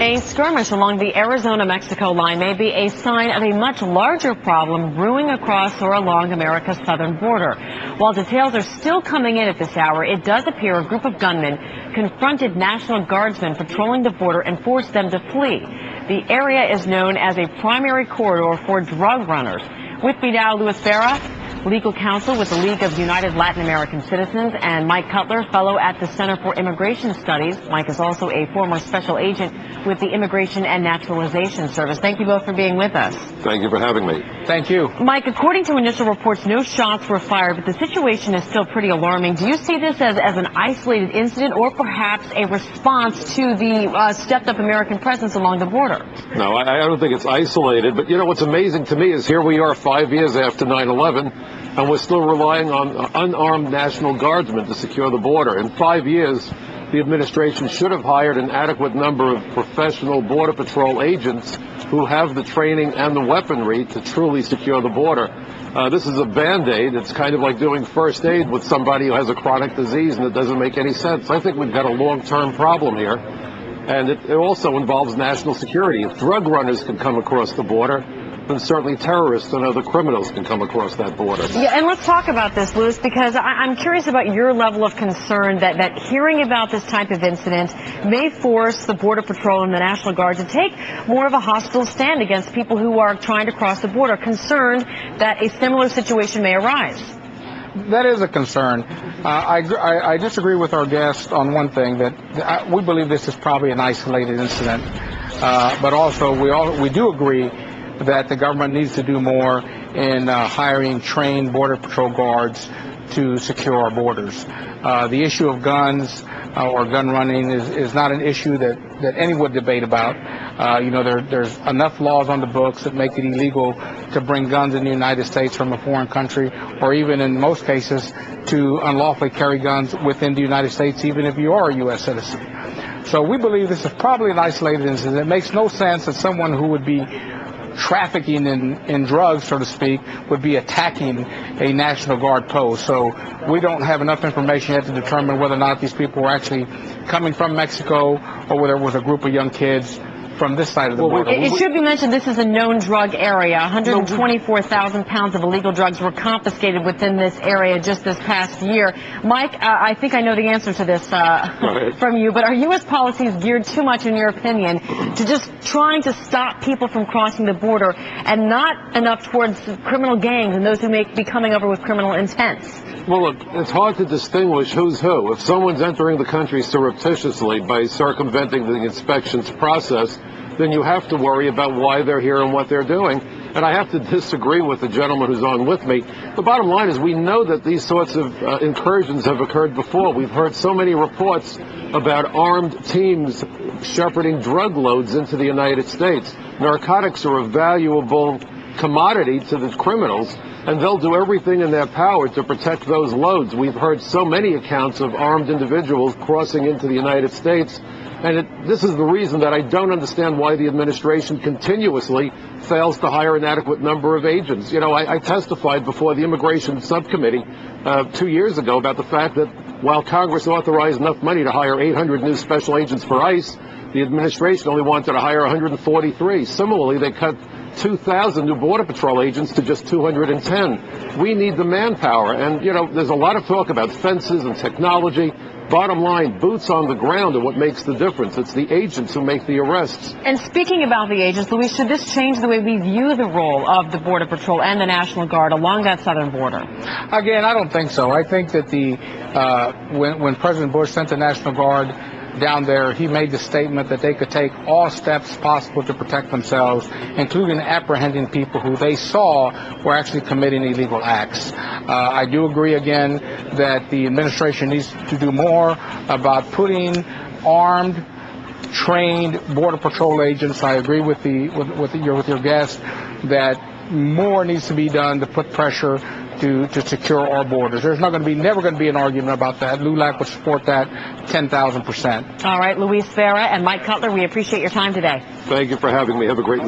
A skirmish along the Arizona-Mexico line may be a sign of a much larger problem brewing across or along America's southern border. While details are still coming in at this hour, it does appear a group of gunmen confronted National Guardsmen patrolling the border and forced them to flee. The area is known as a primary corridor for drug runners. With me now, Luis Vera, legal counsel with the League of United Latin American Citizens, and Mike Cutler, fellow at the Center for Immigration Studies. Mike is also a former special agent with the Immigration and Naturalization Service. Thank you both for being with us. Thank you for having me. Thank you. Mike, according to initial reports, no shots were fired, but the situation is still pretty alarming. Do you see this as an isolated incident or perhaps a response to the stepped-up American presence along the border? No, I don't think it's isolated, but you know what's amazing to me is here we are 5 years after 9/11, and we're still relying on unarmed National Guardsmen to secure the border. In 5 years, the administration should have hired an adequate number of professional Border Patrol agents who have the training and the weaponry to truly secure the border. This is a Band-Aid. It's kind of like doing first aid with somebody who has a chronic disease, and it doesn't make any sense. I think we've got a long-term problem here, and it also involves national security. If drug runners can come across the border, then certainly terrorists and other criminals can come across that border. Yeah, and let's talk about this, Luis, because I'm curious about your level of concern that hearing about this type of incident may force the Border Patrol and the National Guard to take more of a hostile stand against people who are trying to cross the border, concerned that a similar situation may arise. That is a concern. I disagree with our guest on one thing, that we believe this is probably an isolated incident, but also we do agree that the government needs to do more in hiring trained Border Patrol guards to secure our borders. The issue of guns or gun running is not an issue that anyone would debate about. There's enough laws on the books that make it illegal to bring guns in the United States from a foreign country, or even in most cases to unlawfully carry guns within the United States, even if you are a U.S. citizen. So we believe this is probably an isolated incident. It makes no sense that someone who would be trafficking in drugs, so to speak, would be attacking a National Guard post. So we don't have enough information yet to determine whether or not these people were actually coming from Mexico or whether it was a group of young kids from this side of the border. It should be mentioned this is a known drug area. 124,000 pounds of illegal drugs were confiscated within this area just this past year. Mike, I think I know the answer to this from you, but are U.S. policies geared too much, in your opinion, to just trying to stop people from crossing the border and not enough towards criminal gangs and those who may be coming over with criminal intents? Well, look, it's hard to distinguish who's who. If someone's entering the country surreptitiously by circumventing the inspections process, then you have to worry about why they're here and what they're doing. And I have to disagree with the gentleman who's on with me. The bottom line is we know that these sorts of incursions have occurred before. We've heard so many reports about armed teams shepherding drug loads into the United States. Narcotics are a valuable commodity to the criminals, and they'll do everything in their power to protect those loads. We've heard so many accounts of armed individuals crossing into the United States, and this is the reason that I don't understand why the administration continuously fails to hire an adequate number of agents. You know, I testified before the Immigration Subcommittee 2 years ago about the fact that while Congress authorized enough money to hire 800 new special agents for ICE, the administration only wanted to hire 143. Similarly, they cut 2,000 new Border Patrol agents to just 210. We need the manpower. And, you know, there's a lot of talk about fences and technology. Bottom line, boots on the ground are what makes the difference. It's the agents who make the arrests. And speaking about the agents, Luis, should this change the way we view the role of the Border Patrol and the National Guard along that southern border? Again, I don't think so. I think that when President Bush sent the National Guard down there, he made the statement that they could take all steps possible to protect themselves, including apprehending people who they saw were actually committing illegal acts. I do agree again that the administration needs to do more about putting armed, trained Border Patrol agents. I agree with your guest that more needs to be done to put pressure to secure our borders. There's never going to be an argument about that. LULAC would support that 10,000%. All right, Luis Vera and Mike Cutler, we appreciate your time today. Thank you for having me. Have a great week.